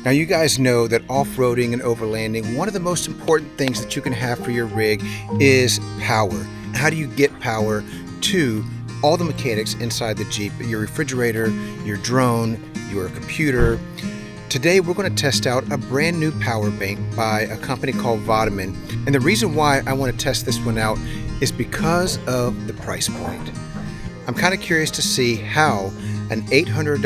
Now you guys know that off-roading and overlanding, one of the most important things that you can have for your rig is power. How do you get power to all the mechanics inside the Jeep? Your refrigerator, your drone, your computer. Today we're going to test out a brand new power bank by a company called Vtoman. And the reason why I want to test this one out is because of the price point. I'm kind of curious to see how an $800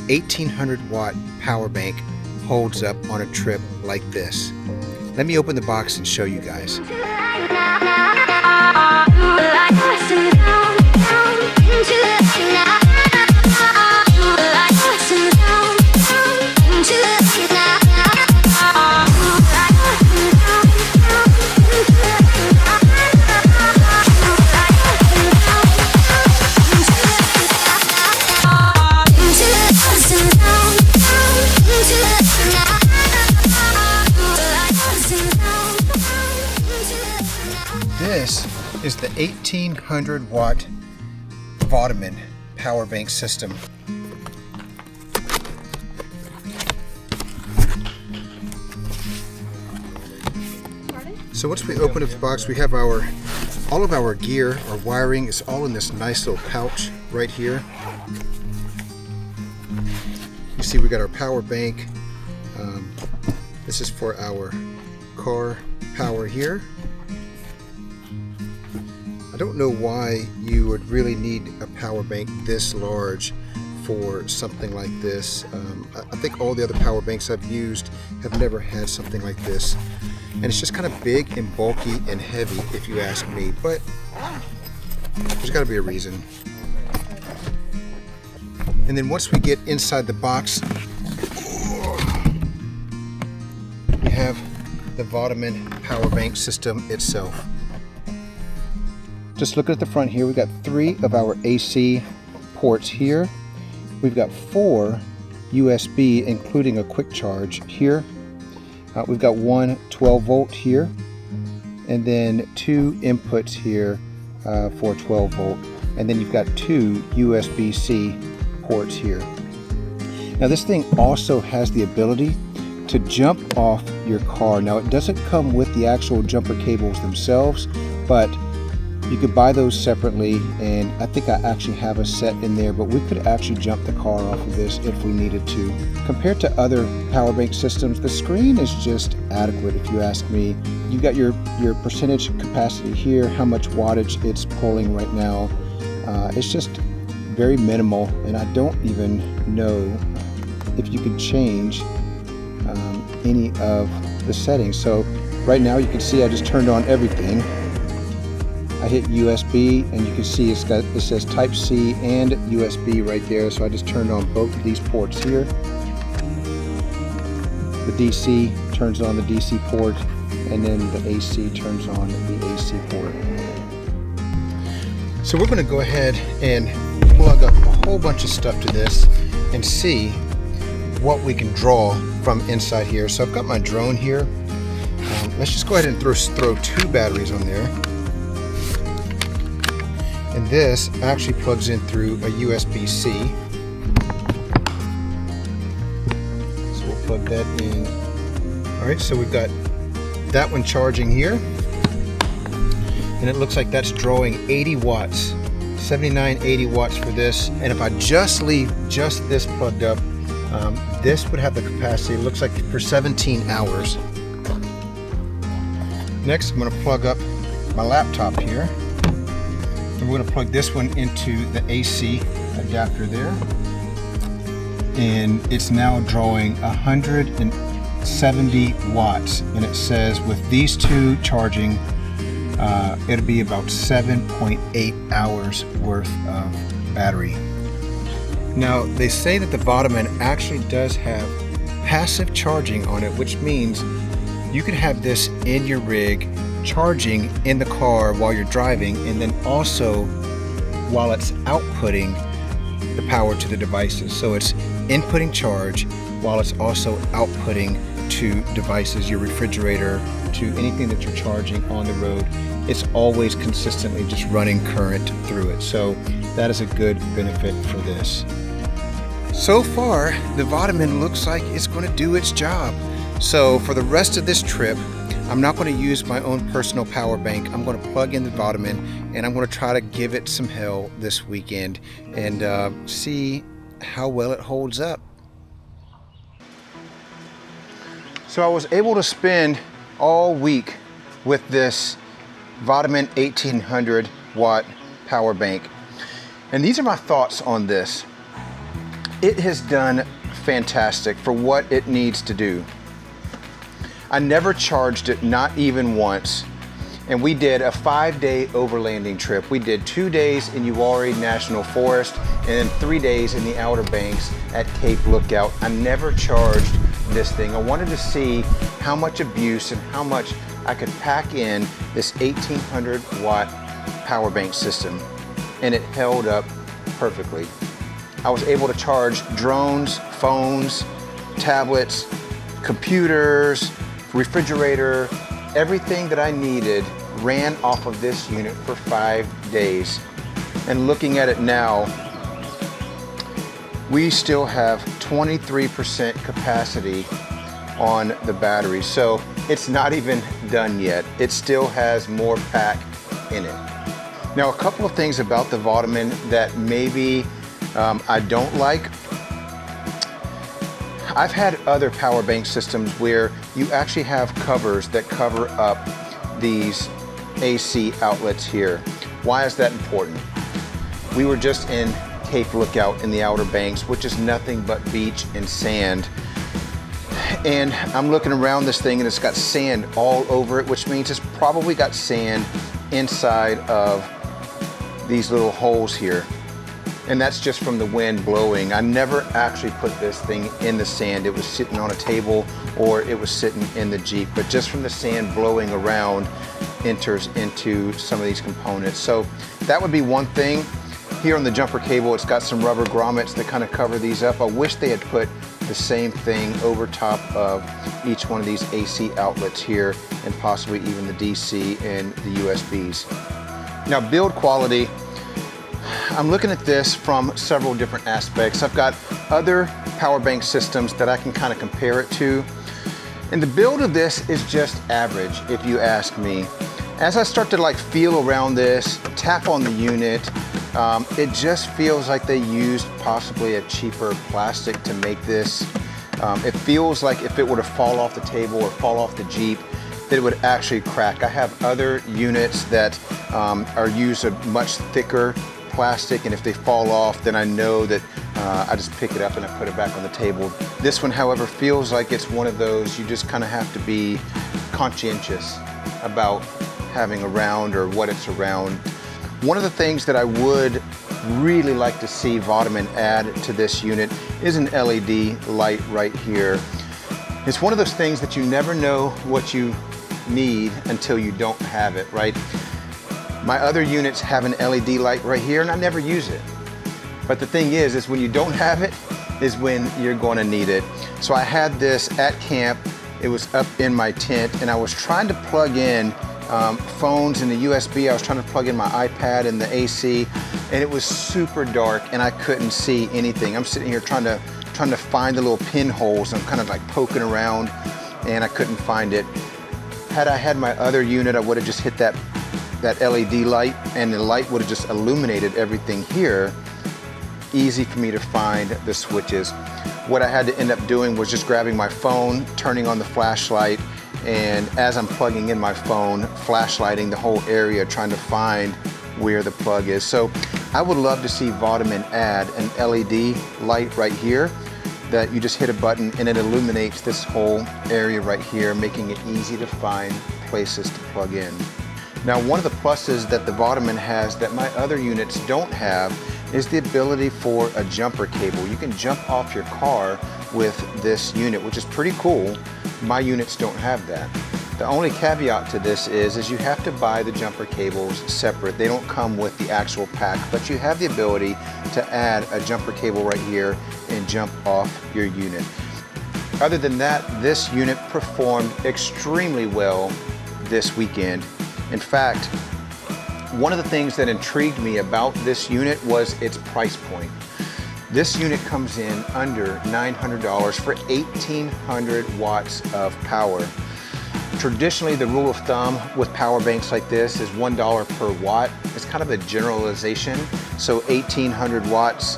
1800 watt power bank holds up on a trip like this. Let me open the box and show you guys. This is the 1800 watt Vtoman power bank system. So once we open up the box, we have all of our gear, our wiring is all in this nice little pouch right here. You see we got our power bank. This is for our car power here. I don't know why you would really need a power bank this large for something like this. I think all the other power banks I've used have never had something like this. And it's just kind of big and bulky and heavy if you ask me, but there's got to be a reason. And then once we get inside the box, we have the Vtoman power bank system itself. Just look at the front here, we've got 3 of our AC ports here. We've got 4 USB, including a quick charge here. We've got 1 12 volt here, and then 2 inputs here for 12 volt. And then you've got 2 USB-C ports here. Now this thing also has the ability to jump off your car. Now it doesn't come with the actual jumper cables themselves, but you could buy those separately, and I think I actually have a set in there, but we could actually jump the car off of this if we needed to. Compared to other power bank systems, the screen is just adequate if you ask me. You got your percentage capacity here, how much wattage it's pulling right now. It's just very minimal, and I don't even know if you could change any of the settings. So right now you can see I just turned on everything. I hit USB, and you can see it says Type C and USB right there. So I just turned on both of these ports here. The DC turns on the DC port, and then the AC turns on the AC port. So we're going to go ahead and plug up a whole bunch of stuff to this and see what we can draw from inside here. So I've got my drone here. Let's just go ahead and throw 2 batteries on there. And this actually plugs in through a USB-C. So we'll plug that in. Alright, so we've got that one charging here. And it looks like that's drawing 80 watts. 79, 80 watts for this. And if I just leave just this plugged up, this would have the capacity, it looks like, for 17 hours. Next, I'm going to plug up my laptop here. And we're going to plug this one into the AC adapter there. And it's now drawing 170 watts. And it says with these 2 charging, it'll be about 7.8 hours worth of battery. Now, they say that the Vtoman actually does have passive charging on it, which means you could have this in your rig charging in the car while you're driving, and then also while it's outputting the power to the devices. So it's inputting charge while it's also outputting to devices, your refrigerator, to anything that you're charging on the road. It's always consistently just running current through it. So that is a good benefit for this. So far, the Vtoman looks like it's going to do its job. So for the rest of this trip, I'm not going to use my own personal power bank. I'm going to plug in the Vtoman and I'm going to try to give it some hell this weekend and see how well it holds up. So I was able to spend all week with this Vtoman 1800W power bank. And these are my thoughts on this. It has done fantastic for what it needs to do. I never charged it, not even once. And we did a 5-day overlanding trip. We did 2 days in Uwharrie National Forest and then 3 days in the Outer Banks at Cape Lookout. I never charged this thing. I wanted to see how much abuse and how much I could pack in this 1800-watt power bank system. And it held up perfectly. I was able to charge drones, phones, tablets, computers, refrigerator, everything that I needed ran off of this unit for 5 days. And looking at it now, we still have 23% capacity on the battery. So it's not even done yet. It still has more pack in it. Now, a couple of things about the Vtoman that maybe I don't like. I've had other power bank systems where you actually have covers that cover up these AC outlets here. Why is that important? We were just in Cape Lookout in the Outer Banks, which is nothing but beach and sand. And I'm looking around this thing and it's got sand all over it, which means it's probably got sand inside of these little holes here. And that's just from the wind blowing. I never actually put this thing in the sand. It was sitting on a table or it was sitting in the Jeep, but just from the sand blowing around enters into some of these components. So that would be one thing. Here on the jumper cable, it's got some rubber grommets that kind of cover these up. I wish they had put the same thing over top of each one of these AC outlets here and possibly even the DC and the USBs. Now, build quality. I'm looking at this from several different aspects. I've got other power bank systems that I can kind of compare it to. And the build of this is just average, if you ask me. As I start to feel around this, tap on the unit, it just feels like they used possibly a cheaper plastic to make this. It feels like if it were to fall off the table or fall off the Jeep, that it would actually crack. I have other units that are used a much thicker plastic, and if they fall off, then I know that I just pick it up and I put it back on the table. This one, however, feels like it's one of those you just kind of have to be conscientious about having around or what it's around. One of the things that I would really like to see Vtoman add to this unit is an LED light right here. It's one of those things that you never know what you need until you don't have it, right? My other units have an LED light right here and I never use it. But the thing is when you don't have it is when you're going to need it. So I had this at camp. It was up in my tent and I was trying to plug in phones and the USB. I was trying to plug in my iPad and the AC and it was super dark and I couldn't see anything. I'm sitting here trying to find the little pinholes. I'm kind of poking around and I couldn't find it. Had I had my other unit, I would have just hit that LED light and the light would have just illuminated everything here. Easy for me to find the switches. What I had to end up doing was just grabbing my phone, turning on the flashlight, and as I'm plugging in my phone, flashlighting the whole area, trying to find where the plug is. So I would love to see Vtoman add an LED light right here that you just hit a button and it illuminates this whole area right here, making it easy to find places to plug in. Now, one of the pluses that the Vtoman has that my other units don't have is the ability for a jumper cable. You can jump off your car with this unit, which is pretty cool. My units don't have that. The only caveat to this is you have to buy the jumper cables separate. They don't come with the actual pack, but you have the ability to add a jumper cable right here and jump off your unit. Other than that, this unit performed extremely well this weekend. In fact, one of the things that intrigued me about this unit was its price point. This unit comes in under $900 for 1,800 watts of power. Traditionally, the rule of thumb with power banks like this is $1 per watt. It's kind of a generalization. So 1,800 watts,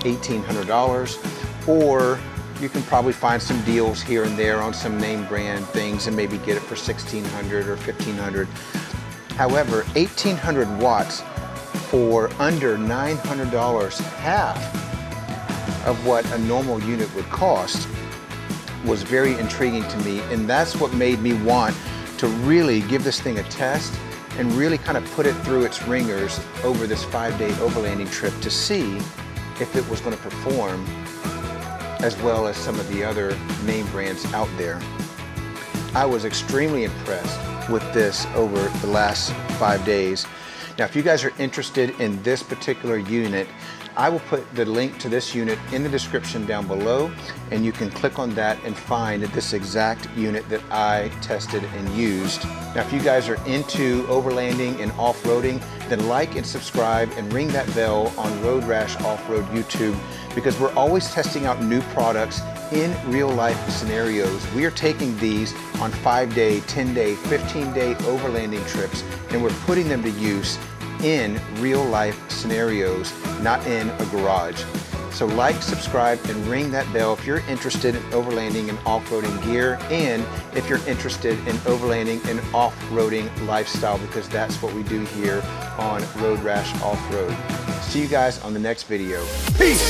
$1,800, or you can probably find some deals here and there on some name brand things and maybe get it for $1,600 or $1,500. However, 1,800 watts for under $900, half of what a normal unit would cost, was very intriguing to me, and that's what made me want to really give this thing a test and really kind of put it through its ringers over this 5-day overlanding trip to see if it was going to perform as well as some of the other name brands out there. I was extremely impressed with this over the last 5 days. Now, if you guys are interested in this particular unit, I will put the link to this unit in the description down below, and you can click on that and find this exact unit that I tested and used. Now, if you guys are into overlanding and off-roading, then like and subscribe and ring that bell on Road Rash Off-Road YouTube, because we're always testing out new products in real life scenarios. We are taking these on 5-day, 10-day, 15-day overlanding trips, and we're putting them to use in real life scenarios, not in a garage. So like, subscribe, and ring that bell if you're interested in overlanding and off-roading gear, and if you're interested in overlanding and off-roading lifestyle, because that's what we do here on Road Rash Off-Road. See you guys on the next video. Peace!